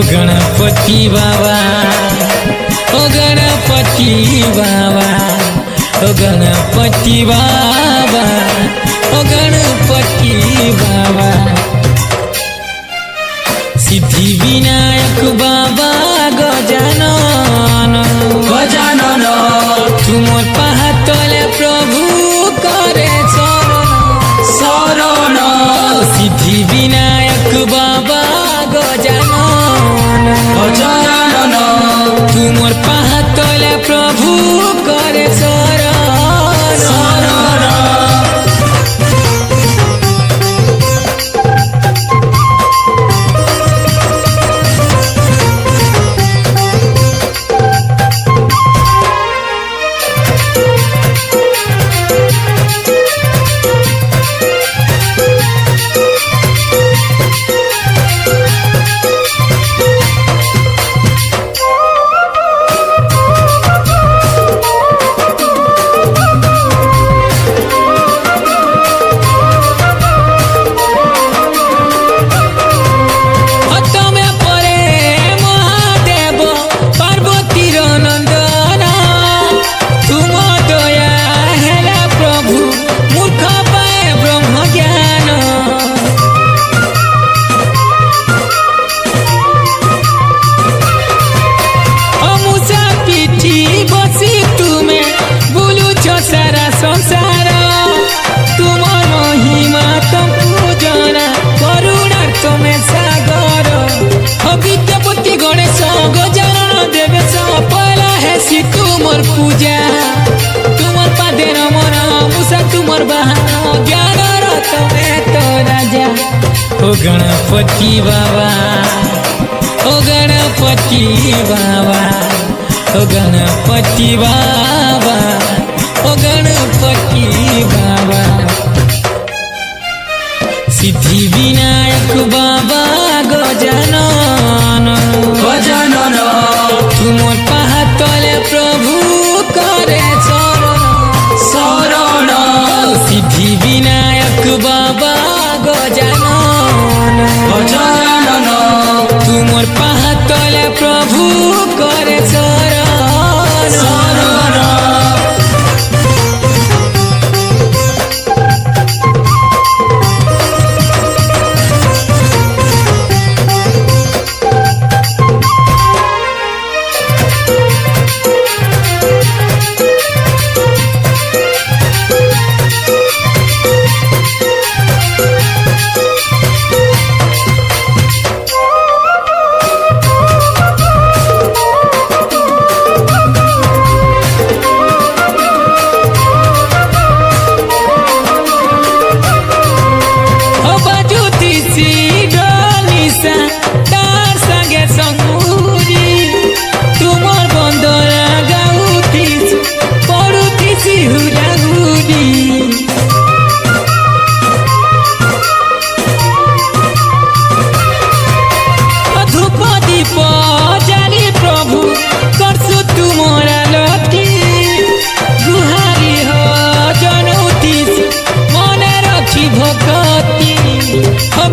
गणपति बाबा, ओ गणपति बाबा, ओ गणपति बाबा, ओ गणपति बाबा। सिद्धि विनायक बाबा गजानन गजानन, तुमर पाहातले प्रभु करे शरण। सिद्धि विनायक बाबा गजानन गजानन, तुमर पाहातले प्रभु करे शरण। तुमर पूजा तुमर पादे नमन मुसा तुमर बहाना ज्ञान रत में तो राजा। ओ गणपति बाबा, ओ गणपति बाबा, ओ गणपति बाबा, ओ गणपति बाबा। सिद्धि विनायक बाबा गजानन गजानन, तुमर पाहातले प्रभु करे शरण। सिद्धि विनायक बाबा गजानन गजानन, तुमर पाहातले प्रभु करे शरण।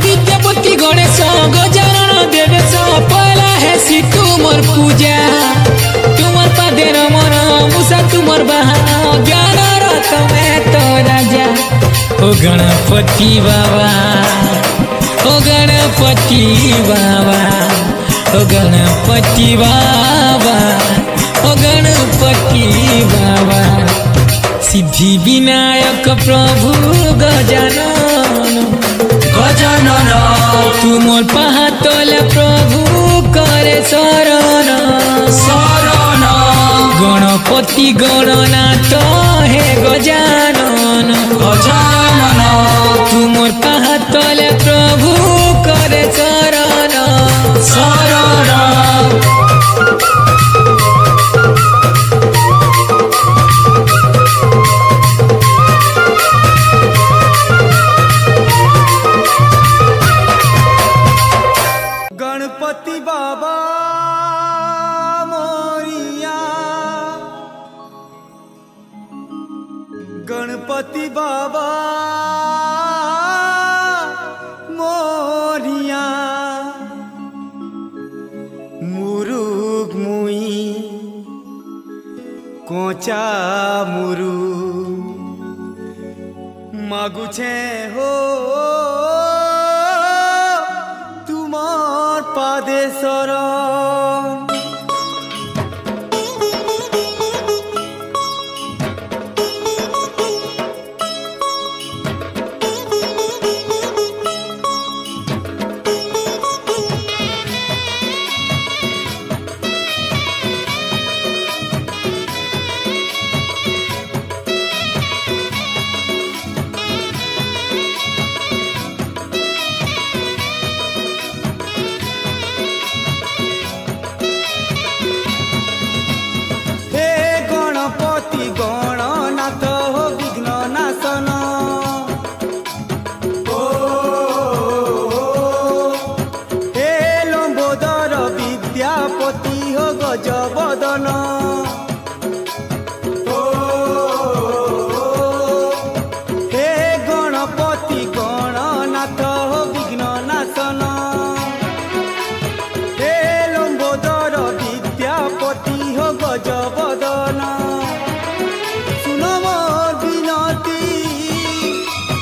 विद्यापति गणेश गजानन देवेश पहला है तुमर पूजा तुमर पादे नमन मुसा तुमर बहाना ज्ञान रत में तो राजा। ओ गणपति बाबा, ओ गणपति बाबा, ओ गणपति बाबा, ओ गणपति बाबा। सिद्धि विनायक प्रभु गजानन गजानन, तुमर पाहातले प्रभु करे शरण। गणपति गणनाथ हे गजानन गजानन, तुमर पाहातले प्रभु करे शरण। गणपति बाबा मोरिया, गणपति बाबा मोरिया, कोचा मुरु मागुछे हो तुमार पादे शरण गणनाथ हो विघ्न नाशन हे लंबोदर विद्यापति हो गजबदन हे गणपति गणनाथ हो विघ्न नाशन हे लंबोदर विद्यापति हो गजबदन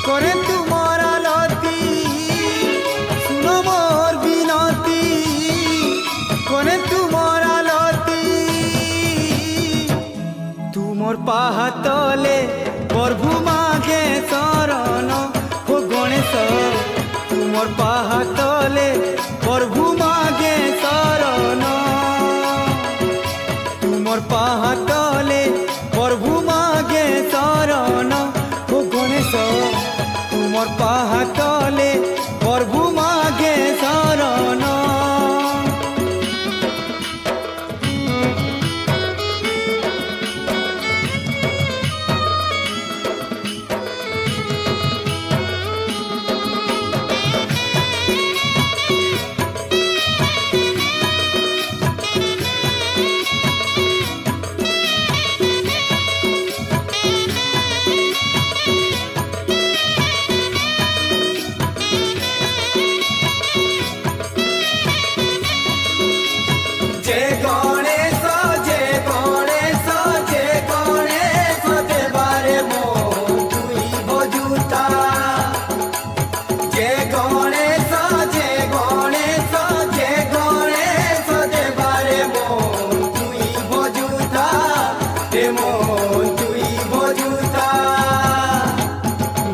करे तुम्हारा लती सुनो मोर बिनती करे तुम्हारा लती तुमोर पाहातले प्रभु मागे शरण हो गणेश तुमोर पाहातले प्रभु मागे शरण तुमोर पाहातले प्रभु मागे शरण हो गणेश तुमोर पाहातले प्रभु मागे शरण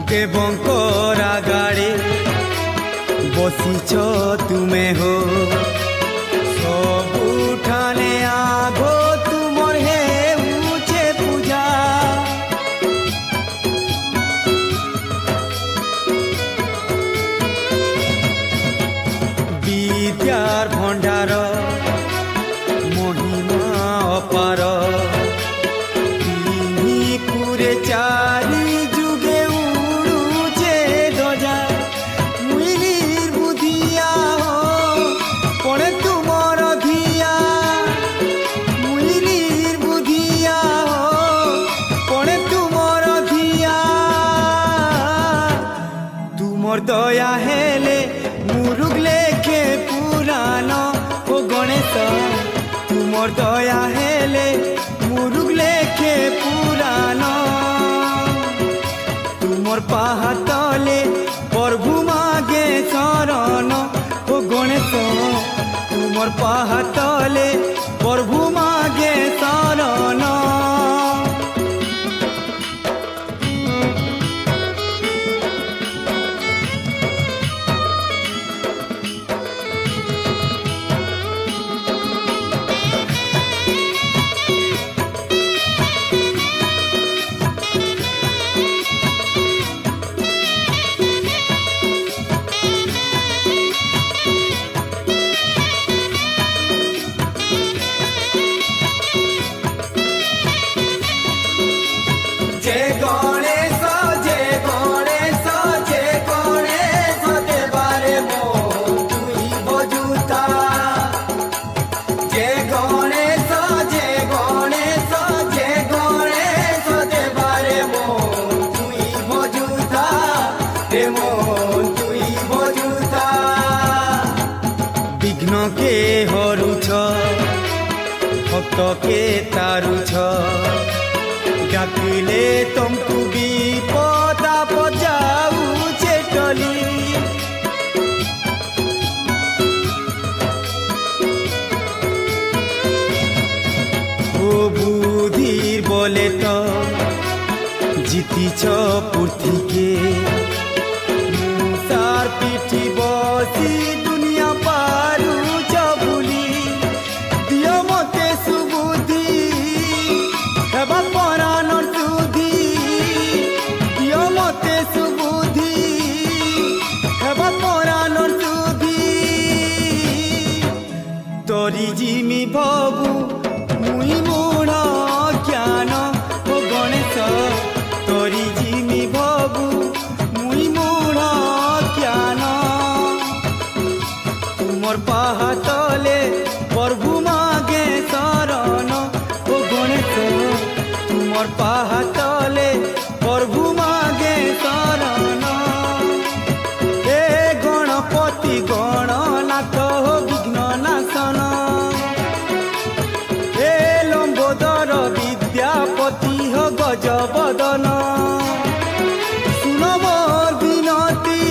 देवंकरा गाड़ी बसीच तुमे हो सबुठाने आगो तुमर हे उचे पूजा विद्यार भंडार महिमा अपार कुरे चारी जुगे उड़ुचे ध्वजा मुइलीर बुधिया हो पड़े तुमर धिया मुइलीर बुधिया हो पड़े तुमर धिया तुमर दया हेले मुरुग लेखे पुराण ओ गणेश तुमर दया हेले मुरुग लेखे पुराण तुमर पाहातले प्रभु मागे शरण ओ गणेश तुमर पाहातले प्रभु मागे शरण विघ्न के हरुछ भक्त के तारुछ डाकिले तुमको विपद आपद जाऊचे टली ओ बुधिर बोले तो जीतीछ पृथ्वीके मुसार पिठी बसी दुनिया पारुछ भूली दियो मते सुबुद्धि हेबा परानर सुधि दियो मते सुबुद्धि हेबा परानर सुधि तोरी जिमी भबु मुई मूढ़ ज्ञान ओ गणेश तोरी जिमी भबु मुई मूढ़ ज्ञान तुमर पाहातले प्रभु मागे शरण ओ गणेश तुमर पाहातले प्रभु मागे शरण हे गणपति गणनाथ विघ्न नाशन हे लंबोदर विद्यापति हो गजबदन सुन मोर विनती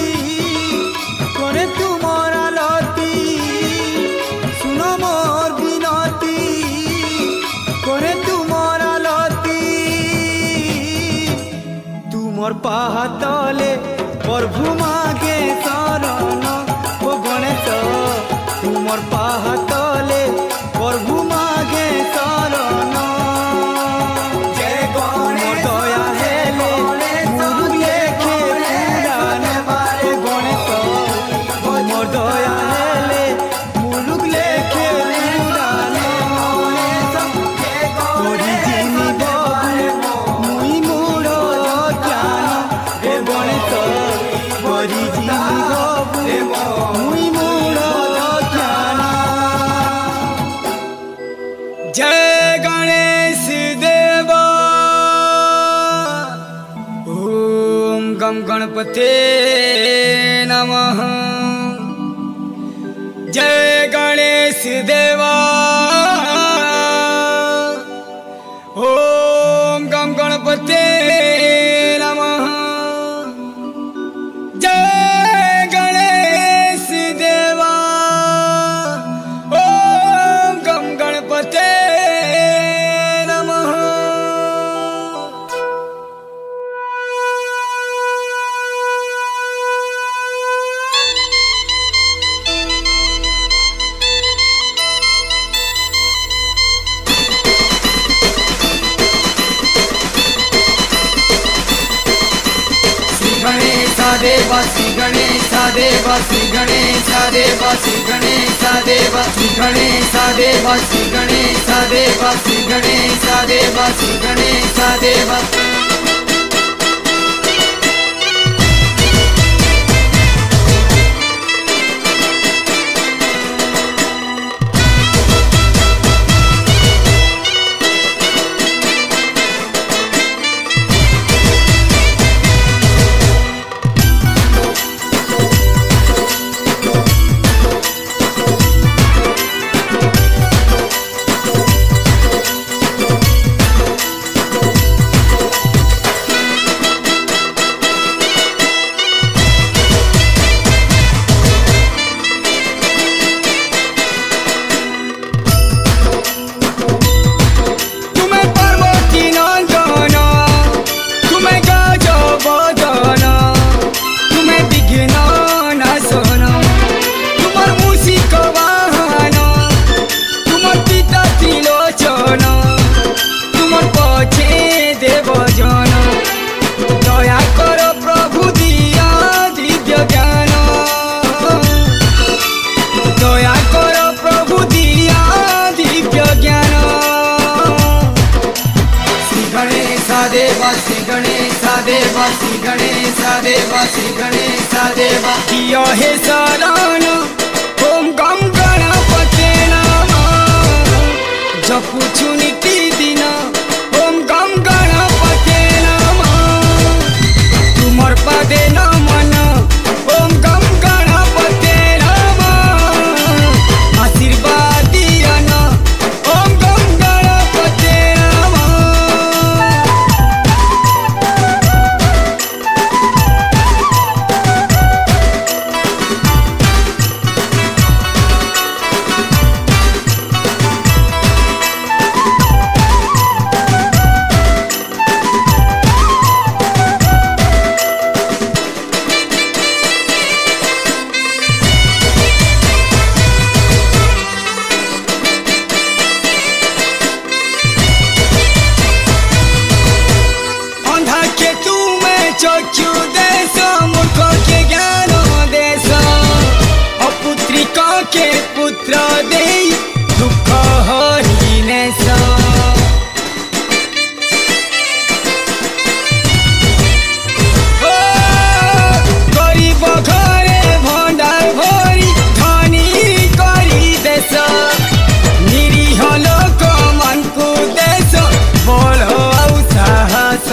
करे तुमर आलती सुन मोर विनती करे तुमर आलती तुमर पाहातले प्रभु मागे शरण ओ गणेश तुमर पाहातले प्रभु मागे शरण जय गणेश दया हेले मुरुग लेखे पुराण ओ गणेश तुमर दया हेले मुरुग लेखे पुराण तोरी जिमी बबु मुई मूढ़ ज्ञान ओ गणेश तोरी जिमी बबु मुई मूढ़ ज्ञान जय गणेश देवा ओम गम गणपते नमः जय गणेश देवा ओम गम गणपते नमः जय गणेश देवा ओम गम गणपते नमः देवा श्री गणेश देवा श्री गणेश देवा श्री गणेश देवा श्री गणेश देवा श्री गणेश देवा श्री गणेश देवा श्री गणेश देवा देवा श्री गणेश देवा श्री गणेश देवा श्री गणेश देवा कियो हे शरण ओम गम गणपते नमः जपुछु नितिदिन ओम गम गणपते नमः तुमर पदे नमन ओम गम गणपते नमः आशीर्वाद दियन ओम गम गणपते नमः के पुत्र दे दुख हरिने गरीब घरे भंडार भरी धनी करी देश निरीह लोक मन को देश बल आउ साहस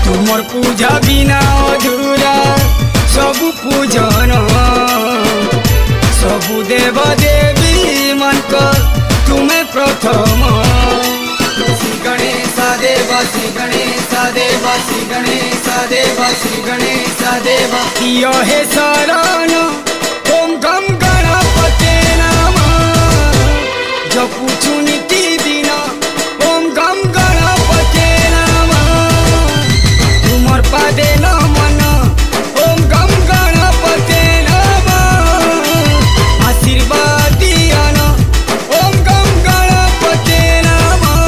तुमर पूजा बिना अधूरा सबु पूजन सबु देव देवी मन तुम्हें प्रथम श्री गणेश देव श्री गणेश देव श्री गणेश देव श्री गणेश देव हे शरण ओम गम गणपते नमः जपुछु नीति दिन ओम गम गणपते नमः तुमर पादे नमन ओम गम गणपते नमः आशीर्वाद दियन ओम गम गणपते नमः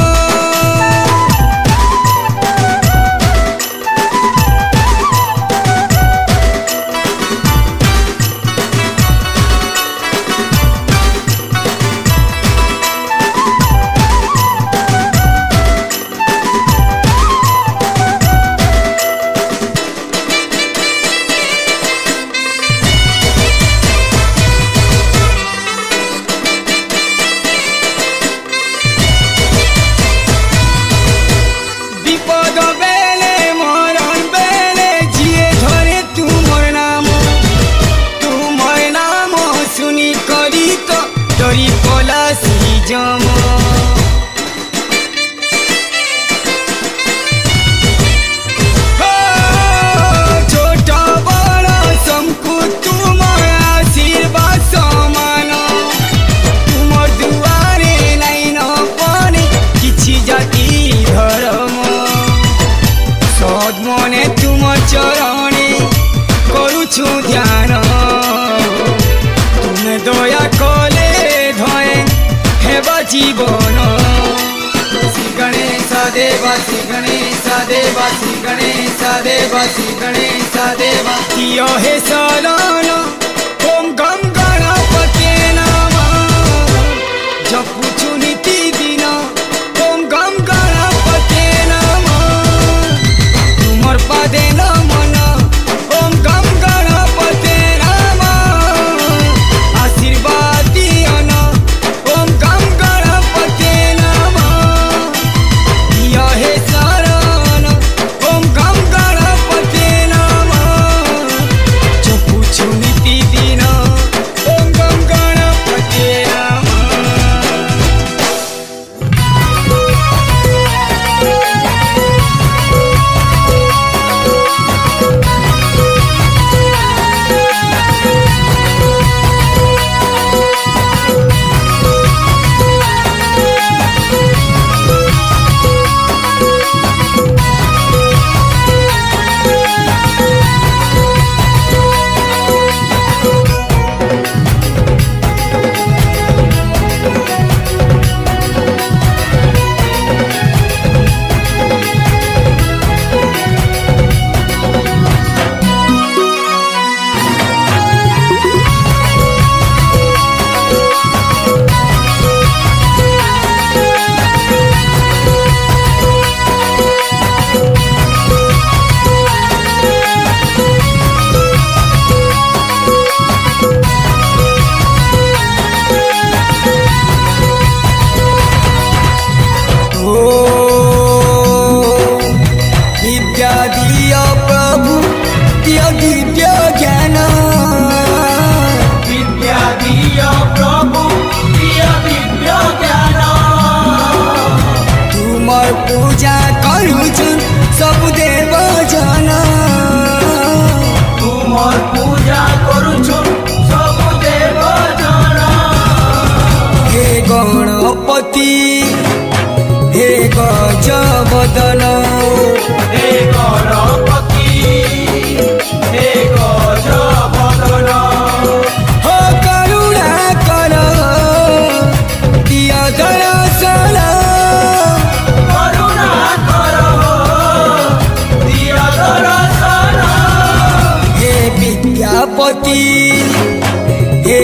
विपद बेले मरण बेले जिए धरे तुमर नाम सुनी करी तो डरी पला सी जम छोट बड़ समकु तुम आशीर्वाद समान तुमर दुआरे नहीं न पड़े किछि जाति धर्म सद मने तुम चरणे करुछु ध्यान तुमे दया कले धए हेबा जीवन श्री गणेश देव श्री गणेश देव श्री गणेश देव श्री गणेश देव हे शरण ओम गम गणपते नमः जपुछु नीति दिन ओम गम गणपते नमः तुमर पादे नमन ओम गम गणपते नमः आशीर्वाद दियन ओम गम गणपते नमः हे शरण ओम गम गणपते नमः जपुछु नीति दिन ओम गम गणपते नमः विद्या दिया प्रभु दिया दिव्य ज्ञान विद्या दिया प्रभु दिया दिव्य ज्ञान तुमर पूजा करुछन सब देव जन तुमर पूजा करुछु सब देव जन हे गणपति हे गजबदन हे गणपति हे गजबदन हो करुणा कर दिया दर्शन करुणा कर दिया दर्शन हे विद्यापति हे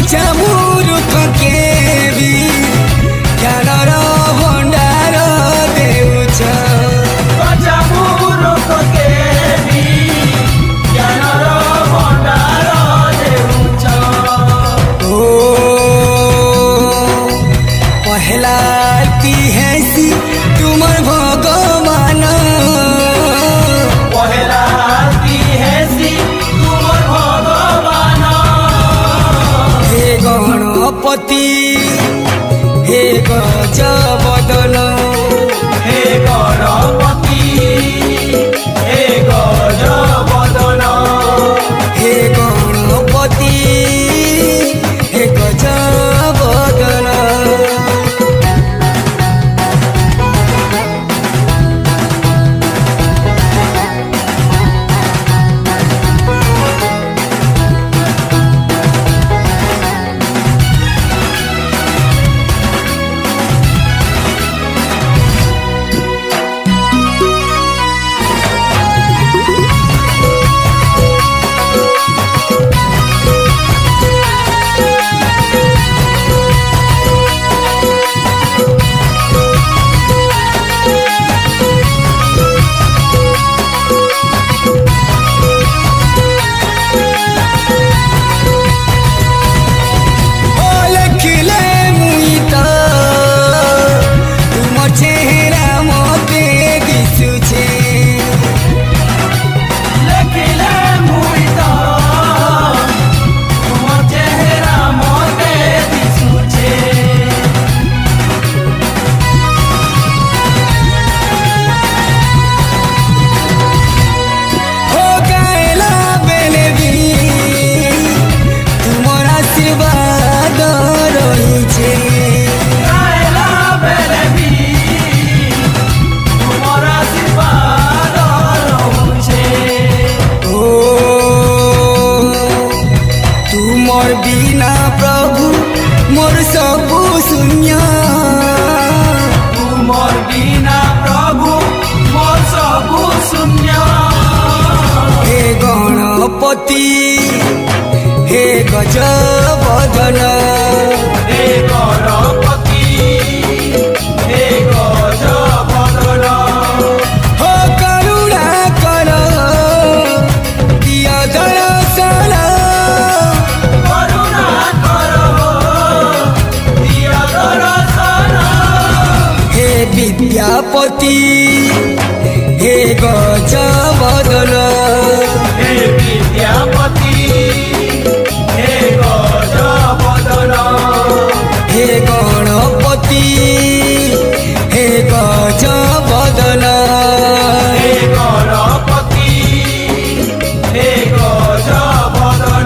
कच्चा मूर्ख के भी ज्ञानर भंडार देउछ कच्चा मूर्ख के भी ज्ञानर भंडार देउछ ओ पहला की हैसी तुमर भगवान पहला की हैसी तुमर भगवान हे गणपति हे गजबदन हे गणपति हे गजबदन हे गणपति हे गजबदन बिना प्रभु मोर सबु शून्य तुमर बिना प्रभु मोर सबु शून्य हे गणपति हे गजबदन हे गणपति हे गजबदन हो करुणा कर दिया दर्शन करुणा करो दिया दर्शन हे विद्यापति हे गजबदन हे विद्यापति हे गजबदन हे गणपति हे गजबदन हे गणपति हे गजबदन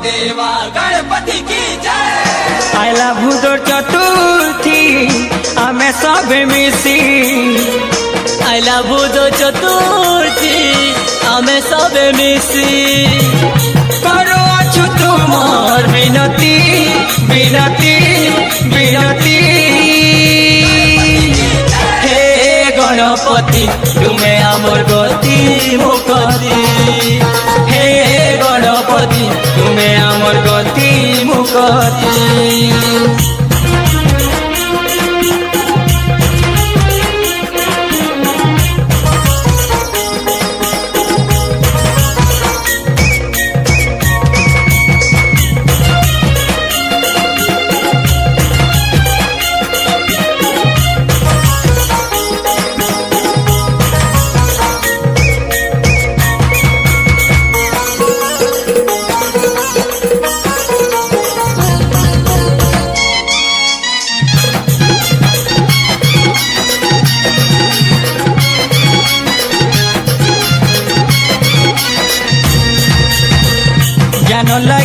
गणपति की जय। आइला भूदर चतुर्थी आमे सब मिसी आइला भूदर चतुर्थी आमे सब मिसी करो अछु तुमार विनती विनती विनती हे गणपति तुमे आमर गति मुक्ति हे गणपति तुमे आमर गति मुक्ति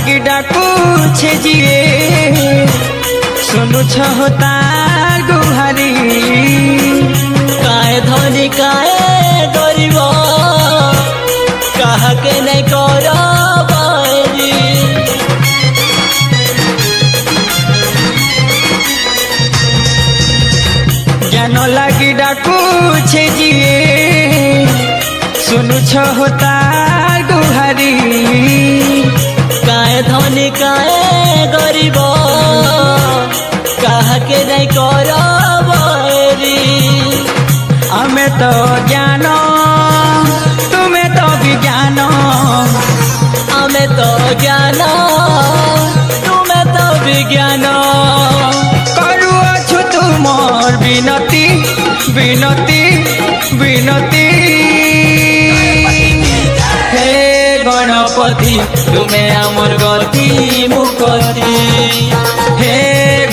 लगी डाकुछे जिए सुनु तार गुहारी काहे धनी काहे गरीब कहा के नहीं कर ज्ञान लगी डाकुछे जिए सुनु तार गुहारी काहे धनी काहे गरीब कहा के नहीं कर हमें तो ज्ञान तुम्हें तो विज्ञान हमें तो ज्ञान तुम्हें तो विज्ञान करुअछु तुमर विनती विनती विनती हे गणपति तुम्हें आमर गति मुक्ति हे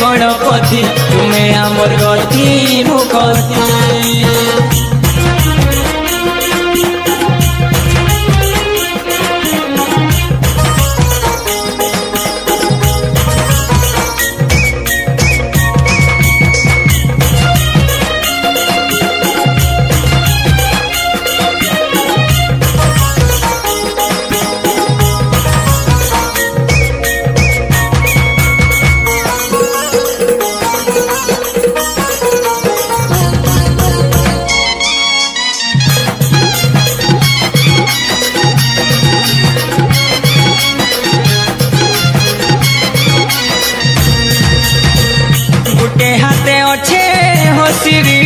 गणपति तुम्हें आमर गति मुक्ति हाथे अच्छे हसिरी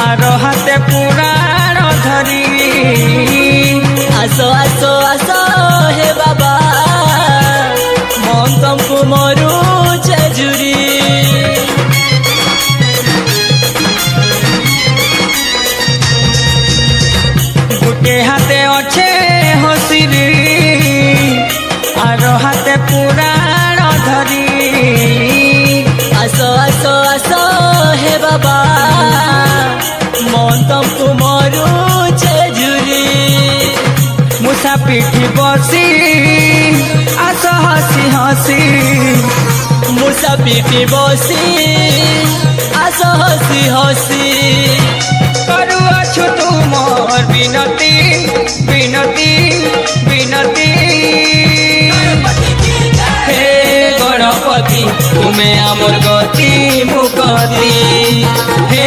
आर हाथे पुराण धरी आसो आसो आसो हे बाबा मन तुमको मरु जुरी गोटे हाथे अच्छे हसिरी आर हाथे पुराण धरी आसो आसो आसो हे बाबा मन तुमको मरु जुरी मुसा पीठी बसी आस हसी हसी मुसा पीठी बसी आसो हसी हसी करुअछु तुमर विनती विनती विनती हे गणपति तुम्हें आमर गति मुक्ति हे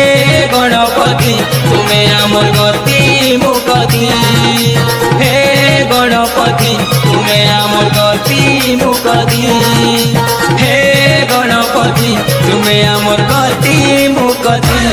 गणपति तुम्हें आमर गति मुक्ति हे गणपति तुम्हें आमर गति मुक्ति हे गणपति तुम्हें आमर गति मुक्ति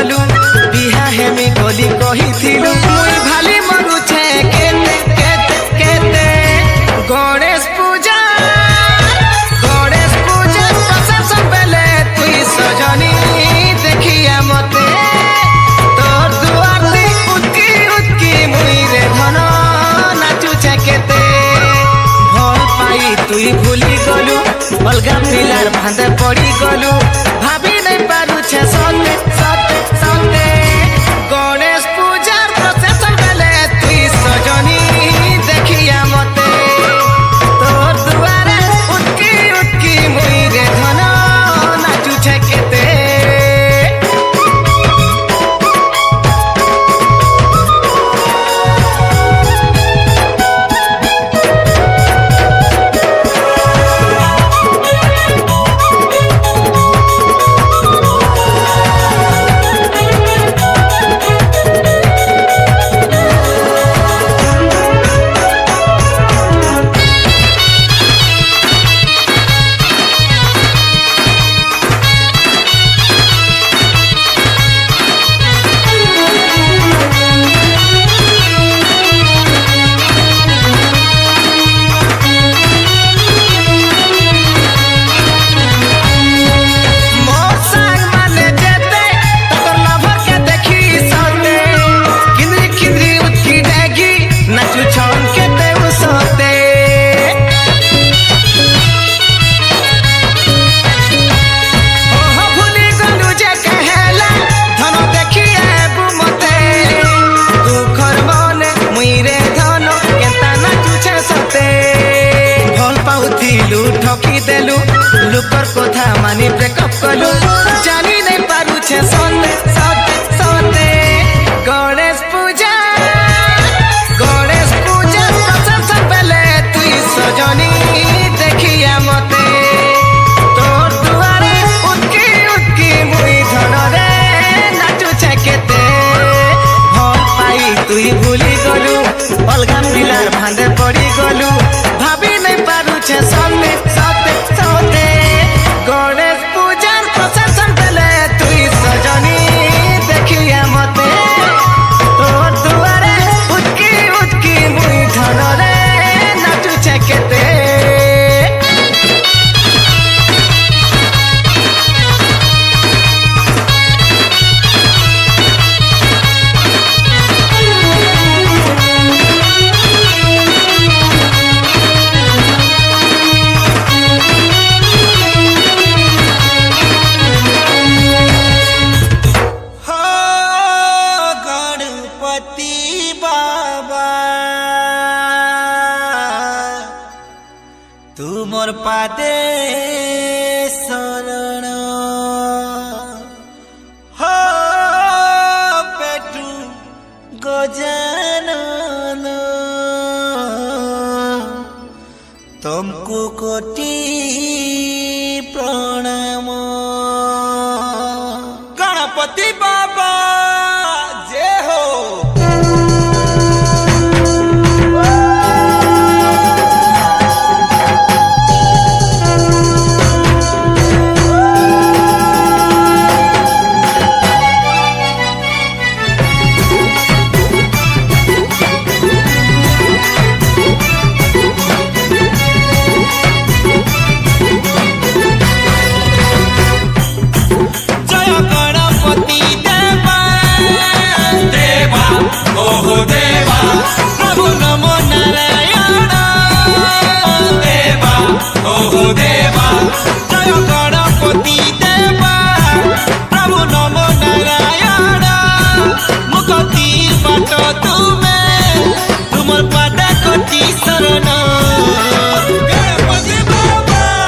गलु बिहा हेमी गली कहिथिलु मुई भाली मरुछे केते केते केते गणेश पूजा प्रशासन बेले तुई सजनी देखिया मते तोर दुआर दे उतकी उतकी मुई रे धन नाचुछे केते भल पाई तुई भूली गलु अलगा पिलार भांदे पड़ी गलु भाभी नहीं पारुछे सते सते सते गणेश पूजार प्रशासन बेले तुई सजनी देखिया मते तोर दुआरे उतकी उतकी मुई रे धन नाचुछे केते ठकी देलु लुकर कथा मानी ब्रेकअप कलु जानी नहीं पारुछे सते सते सते गणेश पूजा प्रशासन बेले तुई सजनी देखिया मते तोर दुआरे उतकी उतकी मुई धन रे नाचुछे केते भल पाई तुई भूली गलु अलगा पिलार भांदे पड़ी गलु भाभी नहीं पारुछे सते सते सते गणेश पूजार प्रशासन बेले तुई सजनी देखिया मते तोर दुआरे उतकी उतकी मुई धन रे नाचुछे केते तुमर पादे शरण हो पेटू गजानन तुमको कोटि प्रणाम गणपति बाबा जय हो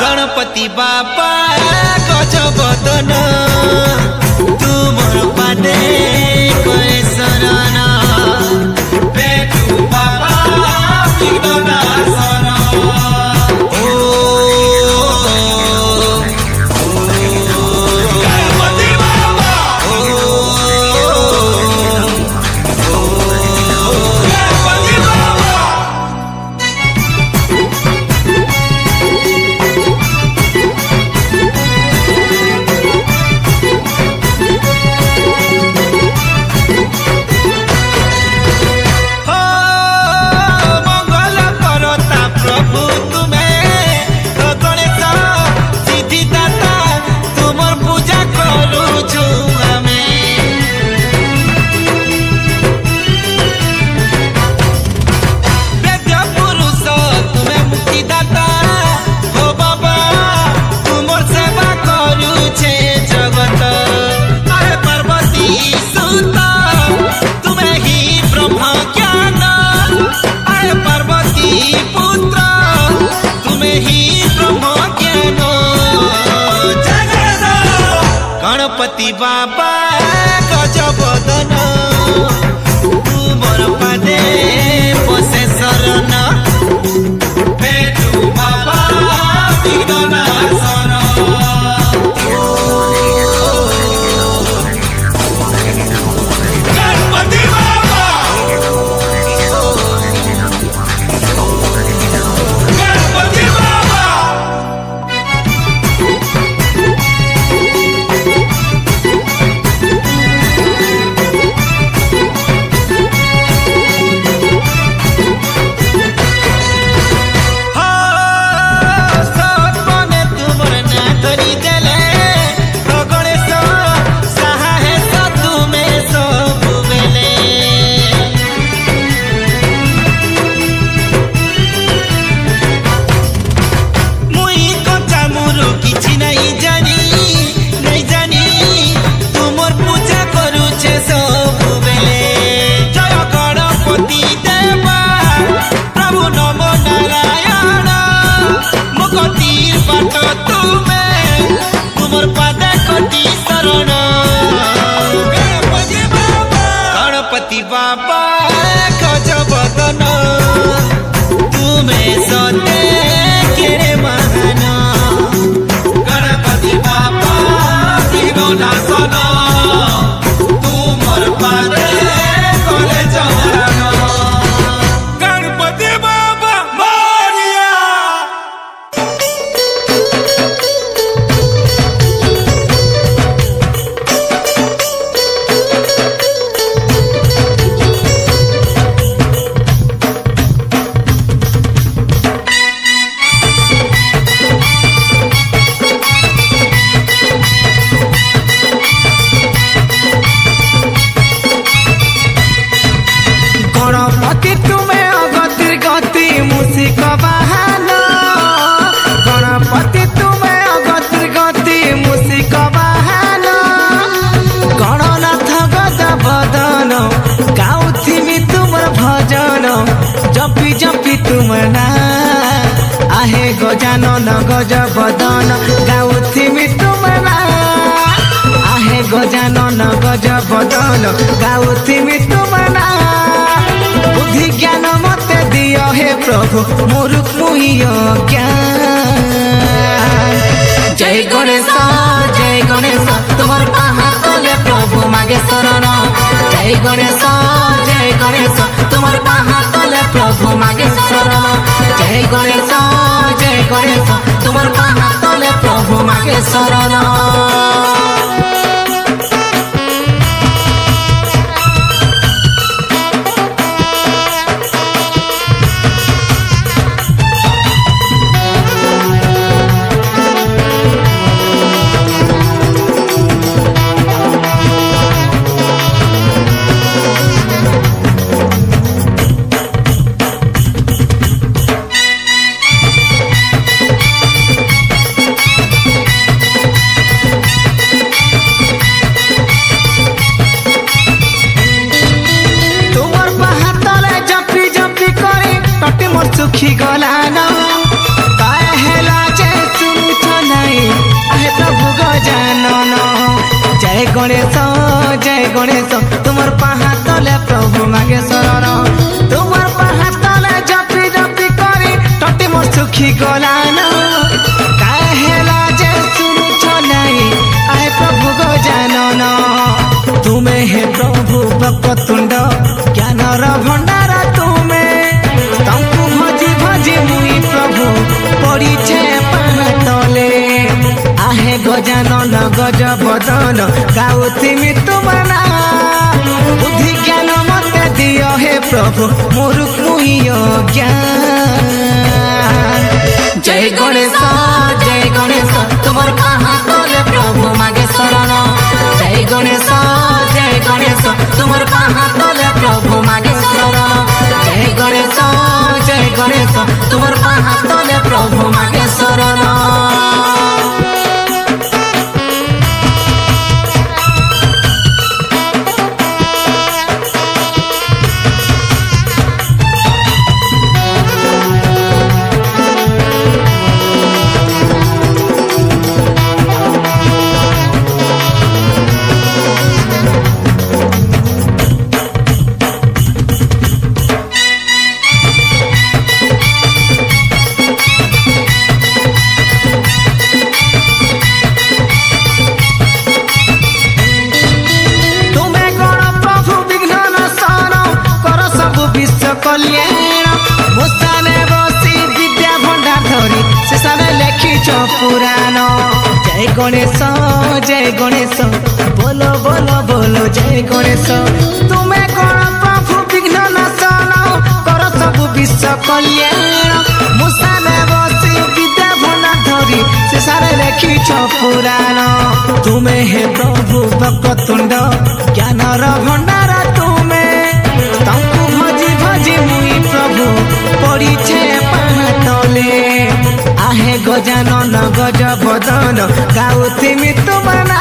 गणपति बाबा गज बदन तुमर पादे कहे शरण बेटू बाबा विघ्ना शरण गणपति बाबा गणपति बाबा गणपति बाबा गजबदन तुमर पादे बसे शरण बेटू बाबा विघ्ननाशन गणपति बाबा गणपति बाबा गणपति बाबा गजबदन तुम्हें सते केरे महान गणपति बाबा विघ्ननाशन तुमर पादे कले चरण गणपति बाबा मोरिया गणपति तुम्हें अगतिर गति मूषिक बाहन गणपति तुम्हें अगतिर गति मूषिक बाहन गणनाथ गजबदन गाउथिबि तुमर भजन जपि जपि तुम ना आहे गजानन गजबदन गाउथिबि तुम ना आहे गजानन गजबदन गाउथिबि तुम ना बुद्धि ज्ञान मते दियो हे प्रभु मूर्ख मुहिय ज्ञान जय गणेश तुमर पाहा तले प्रभु मागे शरण जय गणेश तुमर पाहा तले प्रभु मागे शरण जय गणेश तुमर पाहा तले प्रभु मागे शरण सुखी गलान काय हेला जे सुनुछ नाही आहे प्रभु गजानन जय गणेश तुमर पाहा तले प्रभु मागे शरण तुमर पाहा तले जपी जपी करी टटी मोर सुखी गलान काय हेला जे सुनुछ नाही आहे प्रभु गजानन तुमे हे प्रभु बकतुंड ज्ञानर भंडार तुमे तंकु भजी भजी मुई प्रभु पड़ीछे पाहा तले आहे गजानन गजबदन गाउथिबि तुम ना बुद्धि ज्ञान मते दियो हे प्रभु मूर्ख मुहिय ज्ञान जय गणेश तुमर पाहा तले प्रभु मागे शरण जय गणेश तुमर पाहा तले प्रभु मागे शरण जय गणेश तुमर पाहा तले प्रभु मागे शरण कल्याण मुसाने बसी विद्या भंडार धरी शेषे लेखिछ पुराण जय गणेश बोलो बोलो बोलो जय गणेश तुम्हें कौन प्रभु विघ्न नाशन कर सब विश्व कल्याण मुसाने बसी विद्या भंडार धरी शेषे लेखिछ पुराण तुम्हें हे प्रभु वक्रतुंड ज्ञानर भंडार तुम्हें तंकु भजी भजी मुई प्रभु पड़ीछे पाना तले आहे गजानन गज बदन गाउथिमि तुमना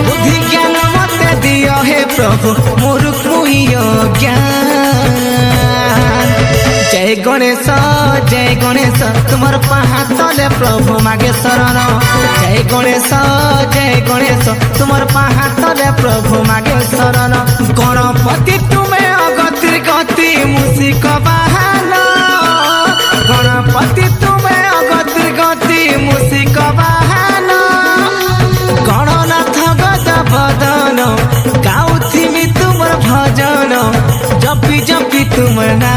बुद्धि ज्ञान मते दियो हे प्रभु मूर्ख मुहि ज्ञान जय गणेश तुमर पाहा तले प्रभु मागे शरण जय गणेश तुमर पाहा तले प्रभु मागे शरण गणपति तुम्हें अगतिर गति मूषिक बाहन गणपति तुम्हें अगतिर गति मूषिक बाहन गणनाथ गज बदन गाउथिमि तुमर भजन जपी जपी तुमर ना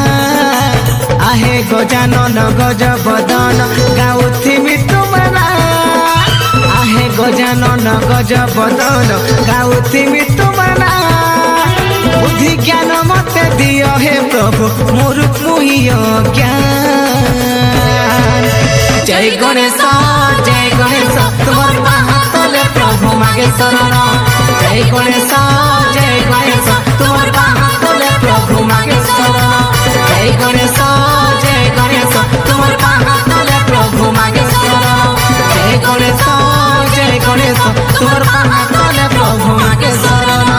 आहे गजानन गज बदन गाउथिमि तुमर ना आहे गजानन गज बदन गाउथिमि तुमर ना बुद्धि ज्ञान मते दियो हे प्रभु मूर्ख मुहि ज्ञान जय गणेश तुमर पाहा तले प्रभु मागे शरण जय गणेश तुमर पाहा तले प्रभु मागे शरण जय गणेश तुमर पाहा तले प्रभु मागे शरण जय गणेश तुमर पाहा तले प्रभु मागे शरण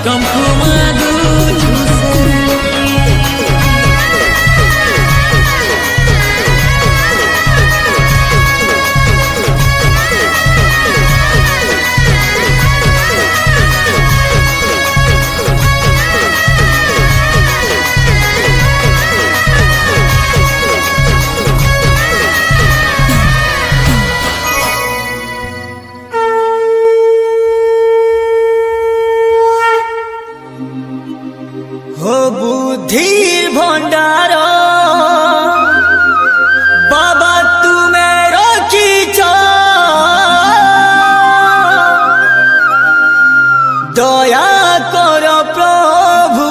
तुमको मांगू से हो बुद्धि भंडार बाबा तुम्हें रखीच दया कर प्रभु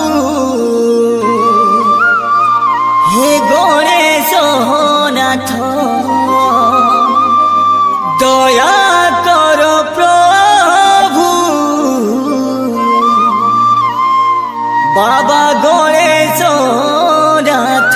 हे गणेश नाथ दया कर प्रभु बाबा गणेश नाथ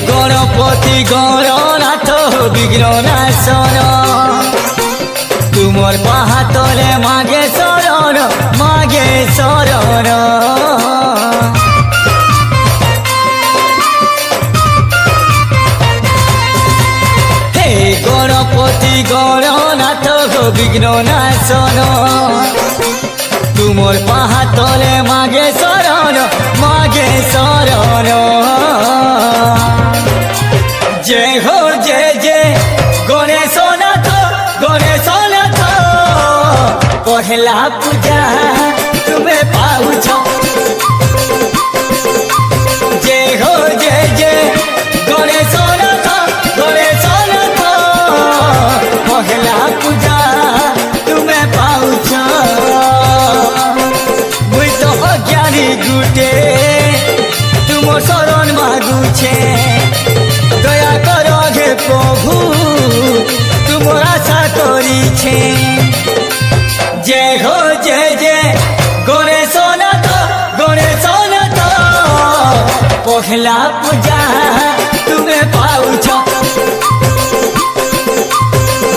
गणपति गणनाथ विघ्ननाशन तुमर पाहातले मागे शरण हे गणपति गणनाथ विघ्ननाशन तुमर पाहातले मागे शरण जय हो जय गणेशनाथ पहला पूजा तुम्हें पाउछ जय हो जय गणेशनाथ पहला पूजा तुम्हें पाउछ मुई तो अज्ञानी गुटे तुम शरण मागुछे दया करो हे प्रभु तुम आशा करीछे जय हो जय गणेशनाथ पहला पूजा तुम्हें पाउछ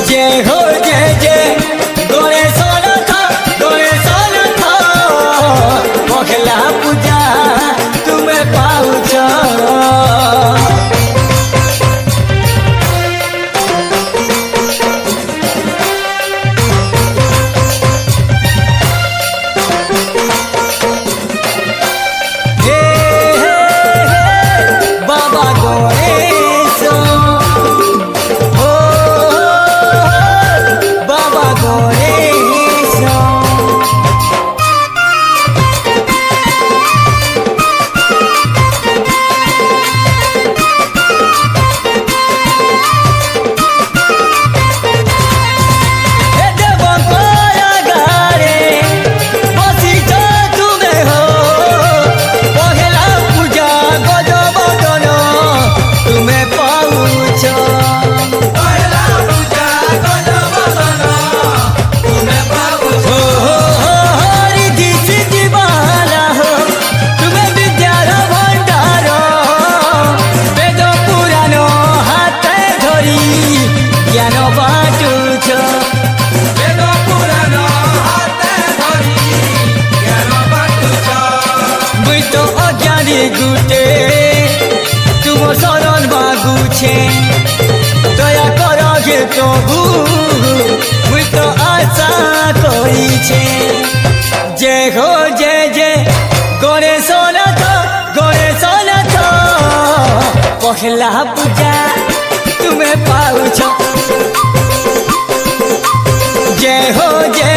जय हो जय गणेशनाथ पहला पूजा तुम्हें पाउछ गुटे तुम शरण मागुछे दया कर हे प्रभु मुई तो आशा करीछे जय हो जय गणेशनाथ पहला पूजा तुम्हें पाउछ जय हो जय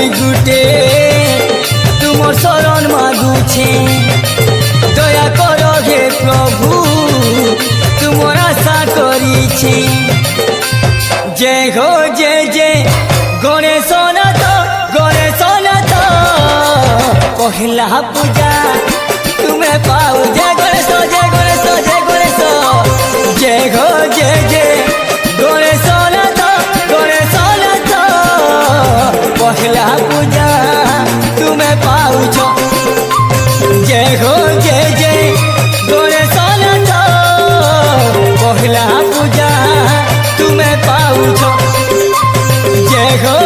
मुई गुटे तुम शरण मागुछे दया करो हे प्रभु तुमर आशा करिछे जय हो जय गणेशनाथ गणेशनाथ पहला पूजा तुम्हें पाऊ जय गणेश जय गणेश जय गणेश जय हो जय गणेशनाथ गणेशनाथ पहला पूजा तुम्हें पाऊ छो जय हो जय गणेशनाथ पहला पूजा तुम्हें पाऊ छो जय हो